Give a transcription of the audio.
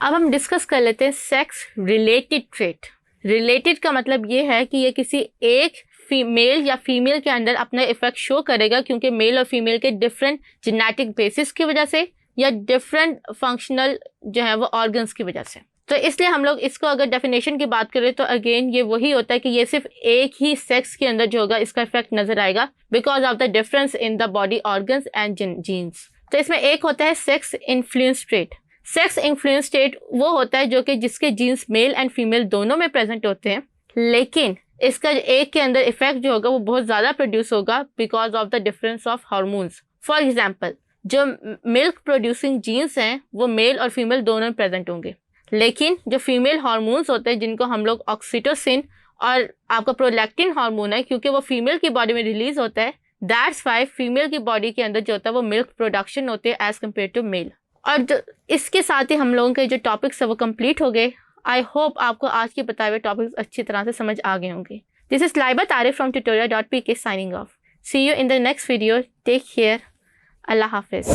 अब हम डिस्कस कर लेते हैं सेक्स रिलेटेड ट्रेट। रिलेटेड का मतलब ये है कि ये किसी एक मेल या फीमेल के अंदर अपना इफेक्ट शो करेगा, क्योंकि मेल और फीमेल के डिफरेंट जेनेटिक बेसिस की वजह से या डिफरेंट फंक्शनल जो है वो ऑर्गन्स की वजह से। तो इसलिए हम लोग इसको अगर डेफिनेशन की बात करें तो अगेन ये वही होता है कि ये सिर्फ एक ही सेक्स के अंदर जो होगा इसका इफेक्ट नजर आएगा because of the difference in the body organs and genes. तो इसमें एक होता है sex influence trait. Sex influence state वो होता है जो कि जिसके जीन्स मेल एंड फीमेल दोनों में प्रेजेंट होते हैं, लेकिन इसका एक के अंदर इफेक्ट जो होगा वो बहुत ज़्यादा प्रोड्यूस होगा because of the difference of hormones. For example, जो मिल्क प्रोड्यूसिंग जीन्स हैं वो मेल और फीमेल दोनों में प्रेजेंट होंगे, लेकिन जो फीमेल हार्मोन्स होते हैं जिनको हम लोग ऑक्सीटोसिन और आपका प्रोलैक्टिन हार्मोन है, क्योंकि वो फीमेल की बॉडी में रिलीज होता है, दैट्स वाई फीमेल की बॉडी के अंदर जो होता है वो मिल्क प्रोडक्शन होते हैं एज कम्पेयर टू मेल। और इसके साथ ही हम लोगों के जो टॉपिक्स है वो कंप्लीट हो गए। आई होप आपको आज के बताए हुए टॉपिक्स अच्छी तरह से समझ आ गए होंगे। दिस इज लाइबा तारिफ from tutorial.pk signing off. See you in the next video. Take care. Allah Hafiz.